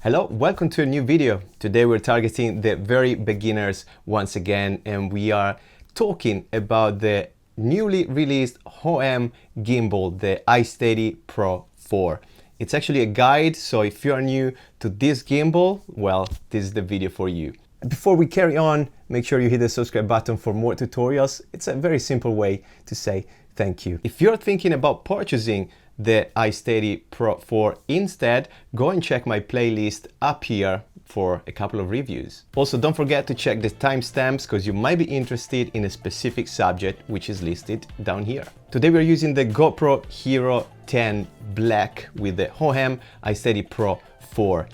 Hello, welcome to a new video. Today we're targeting the very beginners once again, and we are talking about the newly released Hohem Gimbal, the iSteady Pro 4. It's actually a guide, so if you are new to this gimbal, well, this is the video for you. Before we carry on, make sure you hit the subscribe button for more tutorials. It's a very simple way to say thank you. If you're thinking about purchasing the iSteady Pro 4 instead, go and check my playlist up here for a couple of reviews. Also, don't forget to check the timestamps because you might be interested in a specific subject which is listed down here. Today we're using the Gopro Hero 10 Black with the Hohem iSteady Pro 4.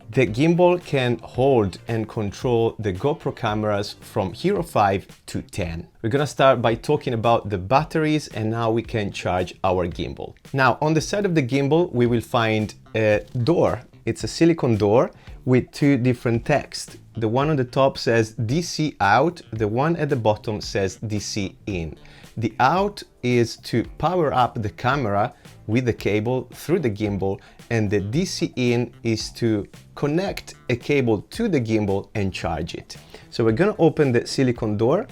The gimbal can hold and control the GoPro cameras from Hero 5 to 10. We're gonna start by talking about the batteries and how we can charge our gimbal. Now, on the side of the gimbal, we will find a door. It's a silicone door with two different texts. The one on the top says DC out, the one at the bottom says DC in. The out is to power up the camera with the cable through the gimbal, and the DC in is to connect a cable to the gimbal and charge it. So we're gonna open the silicone door.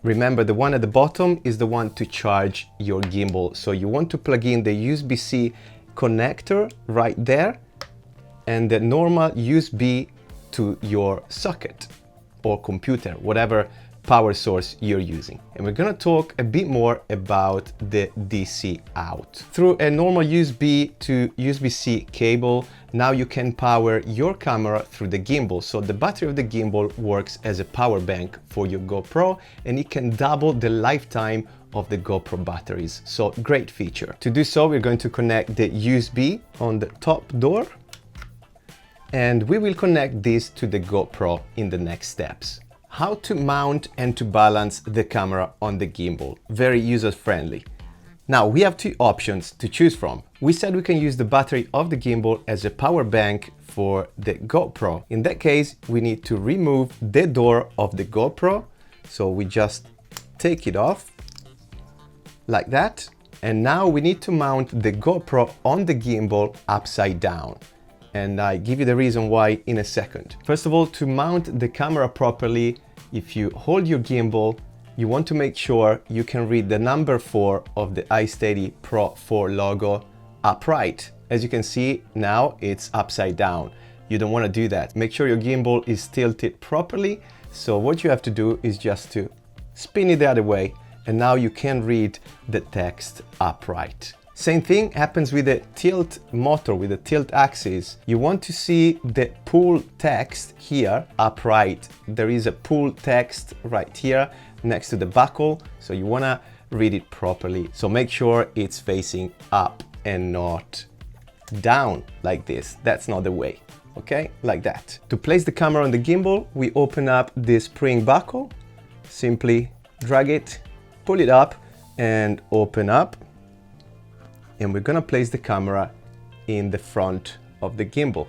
Remember, the one at the bottom is the one to charge your gimbal. So you want to plug in the USB-C connector right there and the normal USB to your socket or computer, whatever power source you're using. And we're gonna talk a bit more about the DC out. Through a normal USB to USB-C cable, now you can power your camera through the gimbal. So the battery of the gimbal works as a power bank for your GoPro, and it can double the lifetime of the GoPro batteries. So great feature. To do so, we're going to connect the USB on the top door, and we will connect this to the GoPro in the next steps. How to mount and to balance the camera on the gimbal. Very user-friendly. Now, we have two options to choose from. We said we can use the battery of the gimbal as a power bank for the GoPro. In that case, we need to remove the door of the GoPro. So we just take it off like that. And now we need to mount the GoPro on the gimbal upside down. And I give you the reason why in a second. First of all, to mount the camera properly, if you hold your gimbal, you want to make sure you can read the number 4 of the iSteady Pro 4 logo upright. As you can see, now it's upside down. You don't want to do that. Make sure your gimbal is tilted properly. So what you have to do is just to spin it the other way, and now you can read the text upright. Same thing happens with the tilt motor, with the tilt axis. You want to see the pull text here upright. There is a pull text right here next to the buckle, so you want to read it properly. So make sure it's facing up and not down like this. That's not the way, okay? Like that. To place the camera on the gimbal, we open up this spring buckle, simply drag it, pull it up and open up. And we're gonna place the camera in the front of the gimbal.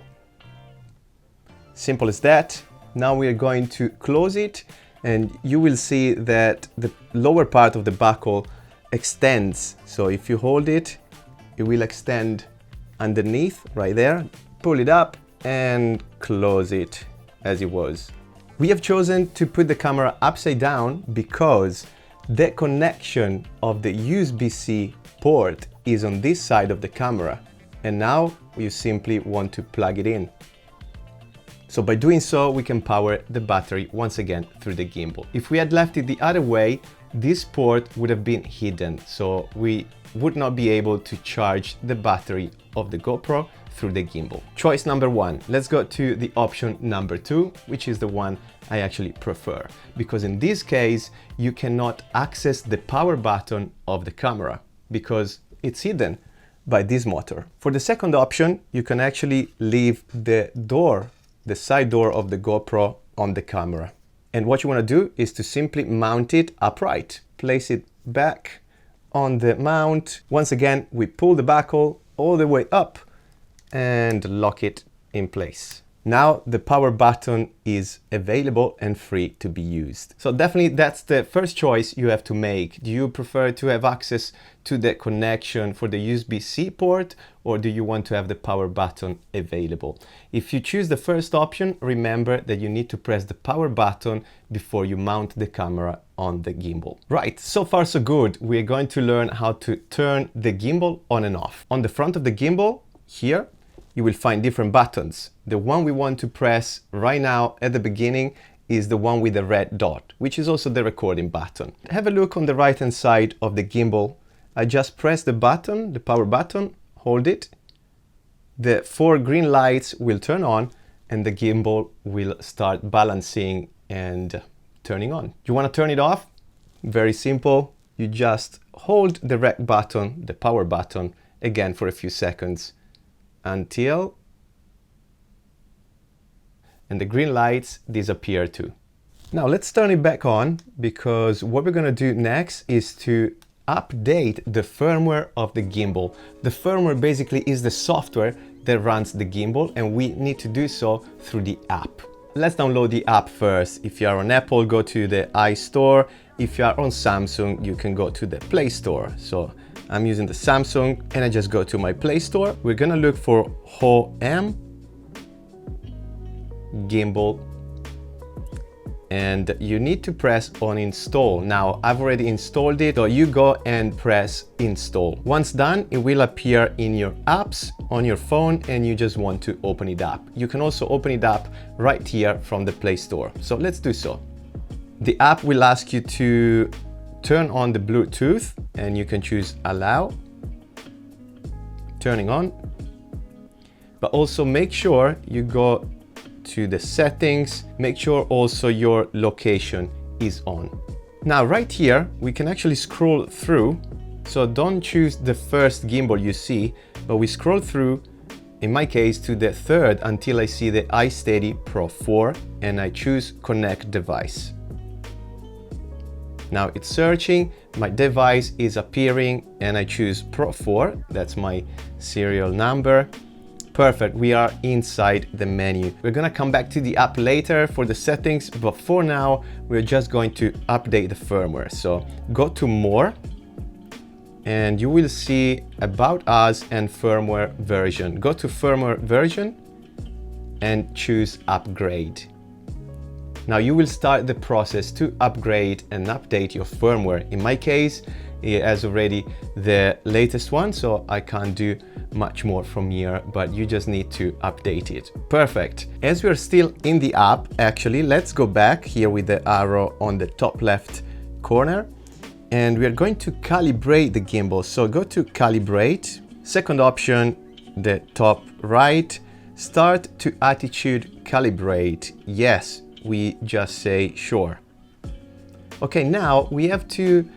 Simple as that. Now we are going to close it, and you will see that the lower part of the buckle extends. So if you hold it, it will extend underneath right there. Pull it up and close it as it was. We have chosen to put the camera upside down because the connection of the USB-C port is on this side of the camera, and now you simply want to plug it in. So by doing so, we can power the battery once again through the gimbal. If we had left it the other way, this port would have been hidden, so we would not be able to charge the battery of the GoPro through the gimbal. Choice number 1. Let's go to the option number 2, which is the one I actually prefer, because in this case, you cannot access the power button of the camera because it's hidden by this motor. For the second option, you can actually leave the door, the side door of the GoPro on the camera. And what you want to do is to simply mount it upright. Place it back on the mount. Once again, we pull the buckle all the way up and lock it in place. Now the power button is available and free to be used. So definitely that's the first choice you have to make. Do you prefer to have access to the connection for the USB-C port, or do you want to have the power button available? If you choose the first option, remember that you need to press the power button before you mount the camera on the gimbal. Right, so far so good. We're going to learn how to turn the gimbal on and off. On the front of the gimbal, here, you will find different buttons. The one we want to press right now at the beginning is the one with the red dot, which is also the recording button. Have a look on the right hand side of the gimbal. I just press the button, the power button, hold it. The 4 green lights will turn on and the gimbal will start balancing and turning on. You want to turn it off? Very simple. You just hold the red button, the power button, again for a few seconds until and the green lights disappear too. Now let's turn it back on, because what we're going to do next is to update the firmware of the gimbal. The firmware basically is the software that runs the gimbal, and we need to do so through the app. Let's download the app first. If you are on Apple, go to the iStore. If you are on Samsung, you can go to the Play Store. So I'm using the Samsung and I just go to my Play Store. We're gonna look for Hohem Gimbal and you need to press on install. Now I've already installed it, so you go and press install. Once done, it will appear in your apps on your phone and you just want to open it up. You can also open it up right here from the Play Store. So let's do so. The app will ask you to turn on the Bluetooth and you can choose allow, turning on, but also make sure you go to the settings, make sure also your location is on. Now right here, we can actually scroll through. So don't choose the first gimbal you see, but we scroll through, in my case, to the third until I see the iSteady Pro 4 and I choose connect device. Now it's searching, my device is appearing and I choose Pro 4, that's my serial number. Perfect, we are inside the menu. We're gonna come back to the app later for the settings, but for now, we're just going to update the firmware. So go to more and you will see About Us and Firmware Version. Go to Firmware Version and choose Upgrade. Now you will start the process to upgrade and update your firmware. In my case, it has already the latest one, so I can't do much more from here, but you just need to update it. Perfect. As we're still in the app, actually, let's go back here with the arrow on the top left corner, and we're going to calibrate the gimbal. So go to calibrate, second option, the top right, start to attitude calibrate. Yes, we just say sure. Okay, now we have to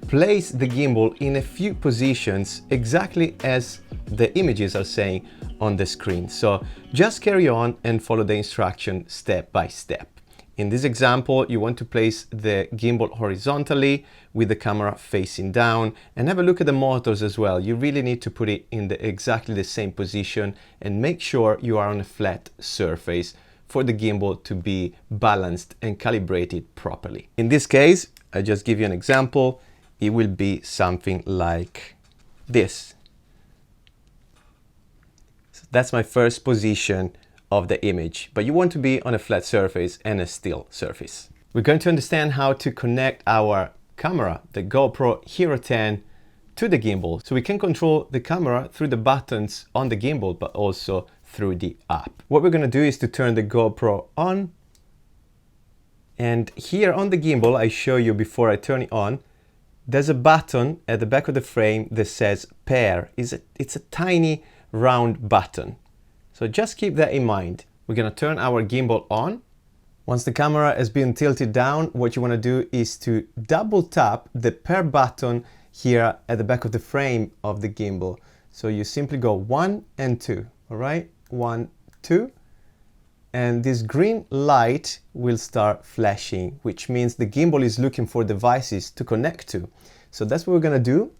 place the gimbal in a few positions exactly as the images are saying on the screen. So just carry on and follow the instruction step by step. In this example, you want to place the gimbal horizontally with the camera facing down, and have a look at the motors as well. You really need to put it in exactly the same position and make sure you are on a flat surface for the gimbal to be balanced and calibrated properly. In this case, I just give you an example. It will be something like this. So that's my first position of the image, but you want to be on a flat surface and a still surface. We're going to understand how to connect our camera, the GoPro Hero 10, to the gimbal. So we can control the camera through the buttons on the gimbal, but also through the app. What we're going to do is to turn the GoPro on. And here on the gimbal, I show you before I turn it on, there's a button at the back of the frame that says pair. It's a tiny round button. So just keep that in mind. We're going to turn our gimbal on. Once the camera has been tilted down, what you want to do is to double tap the pair button here at the back of the frame of the gimbal. So you simply go 1 and 2, all right? 1, 2. And this green light will start flashing, which means the gimbal is looking for devices to connect to. So that's what we're going to do.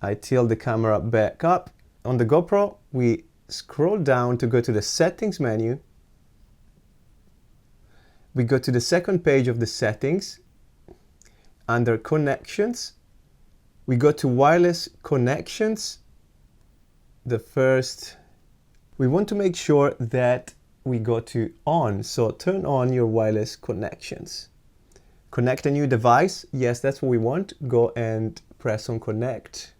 I tilt the camera back up. On the GoPro, we scroll down to go to the settings menu. We go to the second page of the settings. Under connections, we go to wireless connections. The first, we want to make sure that we go to on, so turn on your wireless connections. Connect a new device, yes, that's what we want. Go and press on connect.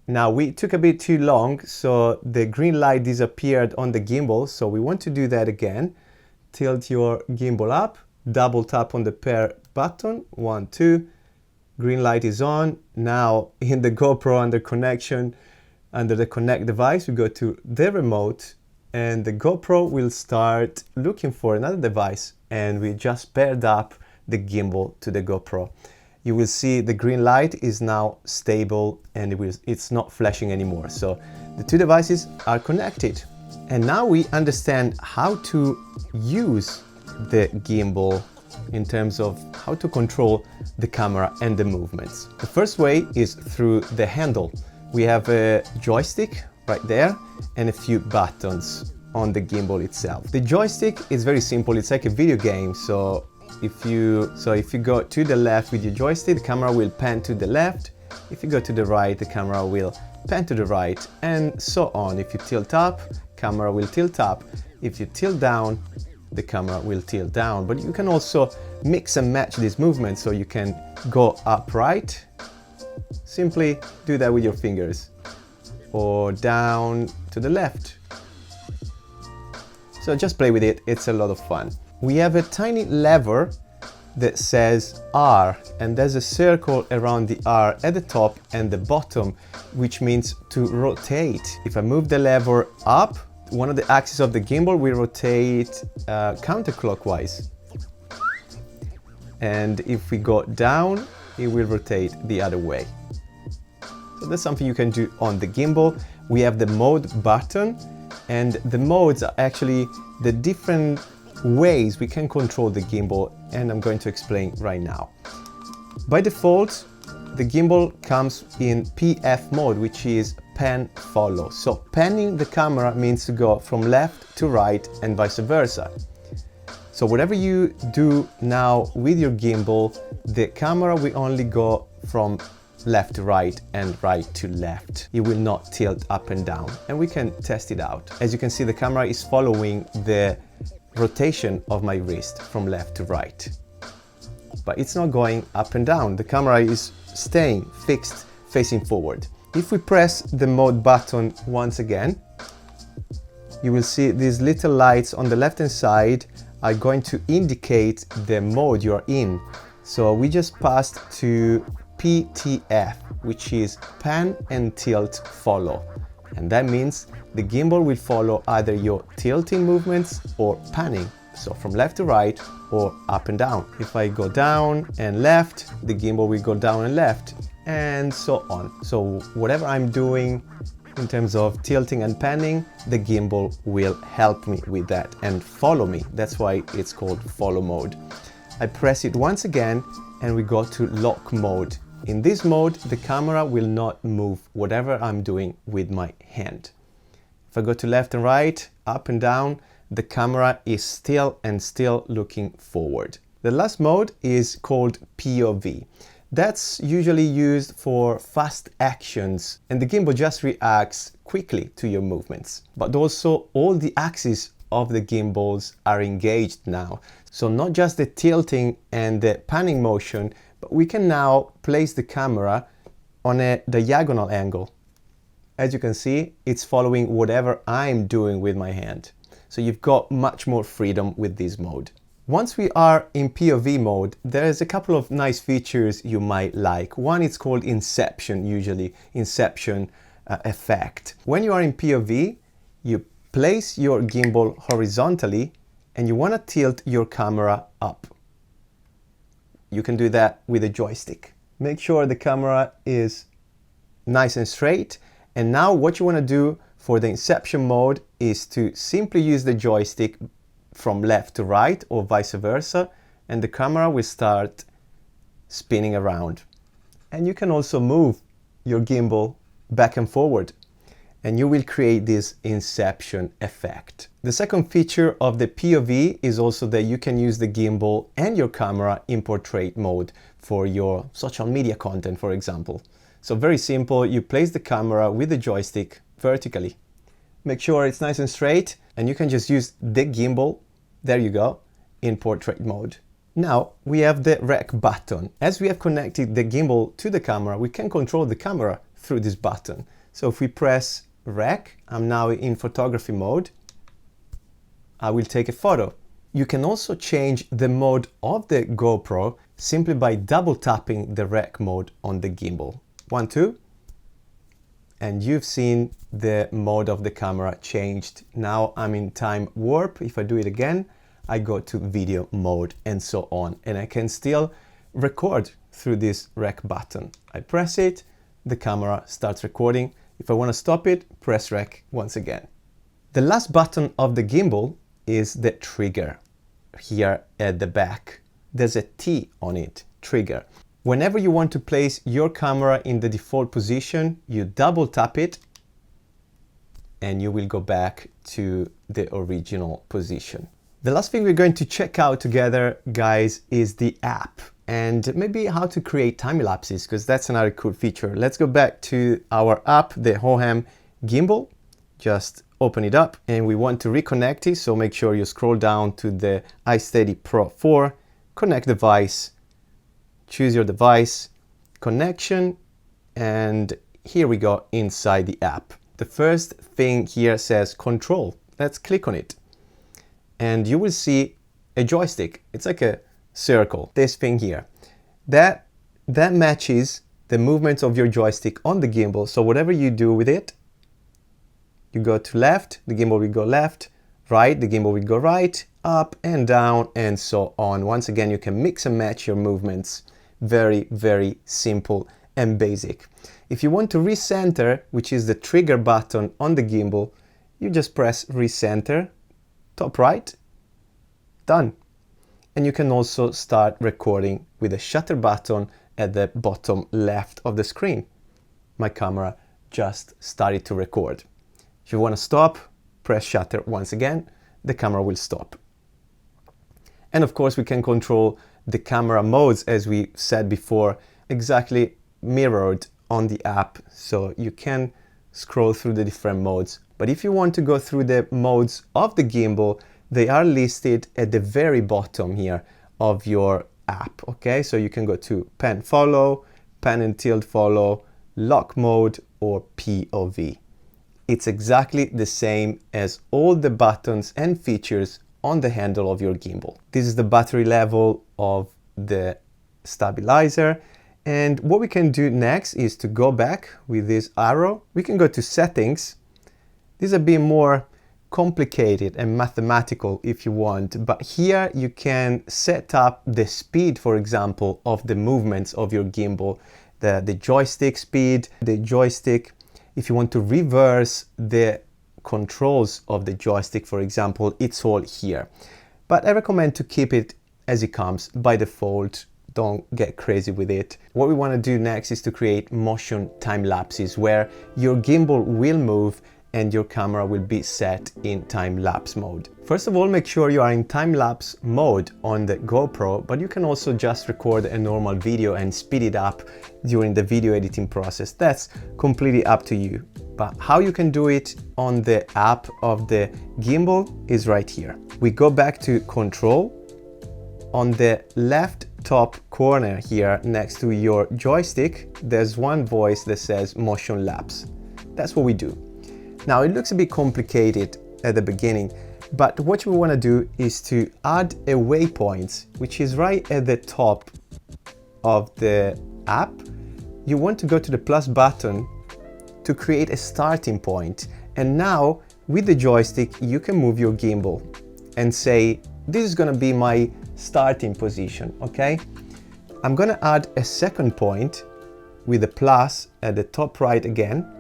Now we took a bit too long, so the green light disappeared on the gimbal, so we want to do that again. Tilt your gimbal up, double tap on the pair button, 1, 2, green light is on. Now in the GoPro under connection, under the connect device, we go to the remote and the GoPro will start looking for another device, and we just paired up the gimbal to the GoPro. You will see the green light is now stable and it's not flashing anymore. So the two devices are connected. And now we understand how to use the gimbal in terms of how to control the camera and the movements. The first way is through the handle. We have a joystick right there and a few buttons on the gimbal itself. The joystick is very simple. It's like a video game. So if you go to the left with your joystick, the camera will pan to the left. If you go to the right, the camera will pan to the right, and so on. If you tilt up, camera will tilt up. If you tilt down, the camera will tilt down. But you can also mix and match these movements, so you can go upright. Simply do that with your fingers, or down to the left. So just play with it, it's a lot of fun. We have a tiny lever that says R, and there's a circle around the R at the top and the bottom, which means to rotate. If I move the lever up, one of the axes of the gimbal will rotate counterclockwise. And if we go down, it will rotate the other way. So that's something you can do on the gimbal. We have the mode button, and the modes are actually the different ways we can control the gimbal, and I'm going to explain right now. By default, the gimbal comes in PF mode, which is pan follow. So panning the camera means to go from left to right and vice versa. So whatever you do now with your gimbal, the camera will only go from left to right and right to left. It will not tilt up and down, and we can test it out. As you can see, the camera is following the rotation of my wrist from left to right, but it's not going up and down. The camera is staying fixed, facing forward. If we press the mode button once again, you will see these little lights on the left hand side are going to indicate the mode you're in. So we just passed to PTF, which is pan and tilt follow. And that means the gimbal will follow either your tilting movements or panning. So from left to right or up and down. If I go down and left, the gimbal will go down and left, and so on. So whatever I'm doing in terms of tilting and panning, the gimbal will help me with that and follow me. That's why it's called follow mode. I press it once again and we go to lock mode. In this mode, the camera will not move whatever I'm doing with my hand. If I go to left and right, up and down, the camera is still looking forward. The last mode is called POV. That's usually used for fast actions, and the gimbal just reacts quickly to your movements. But also all the axes of the gimbals are engaged now. So not just the tilting and the panning motion, but we can now place the camera on a diagonal angle. As you can see, it's following whatever I'm doing with my hand. So you've got much more freedom with this mode. Once we are in POV mode, there's a couple of nice features you might like. One is called inception, usually inception effect. When you are in POV, you place your gimbal horizontally and you want to tilt your camera up. You can do that with a joystick. Make sure the camera is nice and straight. And now what you want to do for the inception mode is to simply use the joystick from left to right or vice versa, and the camera will start spinning around. And you can also move your gimbal back and forward. and you will create this inception effect. The second feature of the POV is also that you can use the gimbal and your camera in portrait mode for your social media content, for example. So very simple, you place the camera with the joystick vertically. Make sure it's nice and straight, and you can just use the gimbal, there you go, in portrait mode. Now we have the rec button. As we have connected the gimbal to the camera, we can control the camera through this button. So if we press rec, I'm now in photography mode, I will take a photo. You can also change the mode of the GoPro simply by double tapping the rec mode on the gimbal. 1, 2, and you've seen the mode of the camera changed. Now I'm in time warp. If I do it again, I go to video mode and so on, and I can still record through this rec button. I press it, the camera starts recording. If I want to stop it, press rec once again. The last button of the gimbal is the trigger here at the back. There's a T on it, trigger. Whenever you want to place your camera in the default position, you double tap it and you will go back to the original position. The last thing we're going to check out together, guys, is the app and maybe how to create time lapses, because that's another cool feature. Let's go back to our app, the Hohem Gimbal. Just open it up and we want to reconnect it. So make sure you scroll down to the iSteady Pro 4, connect device, choose your device, connection, and here we go inside the app. The first thing here says control. Let's click on it. And you will see a joystick. It's like a circle, this thing here. That matches the movements of your joystick on the gimbal. So whatever you do with it, you go to left, the gimbal will go left, right, the gimbal will go right, up and down, and so on. Once again, you can mix and match your movements. Very, very simple and basic. If you want to recenter, which is the trigger button on the gimbal, you just press recenter, top right, done. And you can also start recording with the shutter button at the bottom left of the screen. My camera just started to record. If you want to stop, press shutter once again, the camera will stop. And of course we can control the camera modes, as we said before, exactly mirrored on the app, so you can scroll through the different modes. But if you want to go through the modes of the gimbal, they are listed at the very bottom here of your app, okay? So you can go to pan follow, pan and tilt follow, lock mode, or POV. It's exactly the same as all the buttons and features on the handle of your gimbal. This is the battery level of the stabilizer. And what we can do next is to go back with this arrow. We can go to settings. This is a bit more complicated and mathematical if you want, but here you can set up the speed, for example, of the movements of your gimbal, the joystick speed, the joystick. If you want to reverse the controls of the joystick, for example, it's all here. But I recommend to keep it as it comes by default. Don't get crazy with it. What we want to do next is to create motion time lapses where your gimbal will move and your camera will be set in time-lapse mode. First of all, make sure you are in time-lapse mode on the GoPro, but you can also just record a normal video and speed it up during the video editing process. That's completely up to you. But how you can do it on the app of the gimbal is right here. We go back to control. On the left top corner here next to your joystick, there's one voice that says motion lapse. That's what we do. Now it looks a bit complicated at the beginning, but what we want to do is to add a waypoint, which is right at the top of the app. You want to go to the plus button to create a starting point. And now with the joystick, you can move your gimbal and say, this is going to be my starting position, okay? I'm going to add a second point with a plus at the top right again.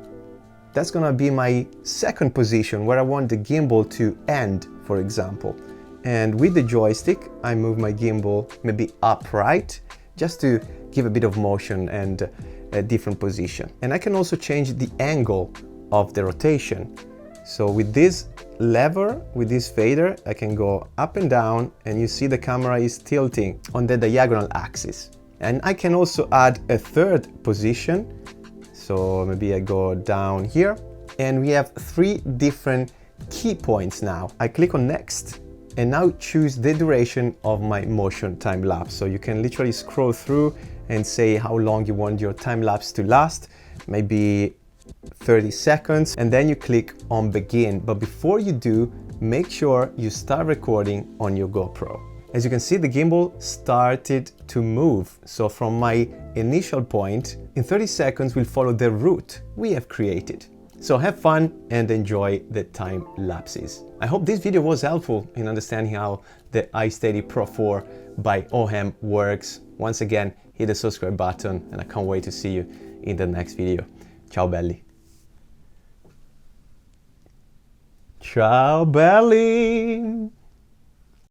That's going to be my second position where I want the gimbal to end, for example. And with the joystick, I move my gimbal maybe upright just to give a bit of motion and a different position. And I can also change the angle of the rotation. So with this lever, with this fader, I can go up and down, and you see the camera is tilting on the diagonal axis. And I can also add a third position. So maybe I go down here, and we have 3 different key points now. I click on next, and now choose the duration of my motion time lapse. So you can literally scroll through and say how long you want your time lapse to last, maybe 30 seconds, and then you click on begin. But before you do, make sure you start recording on your GoPro. As you can see, the gimbal started to move. So from my initial point, in 30 seconds, we'll follow the route we have created. So have fun and enjoy the time lapses. I hope this video was helpful in understanding how the iSteady Pro 4 by Hohem works. Once again, hit the subscribe button, and I can't wait to see you in the next video. Ciao belli. Ciao belli.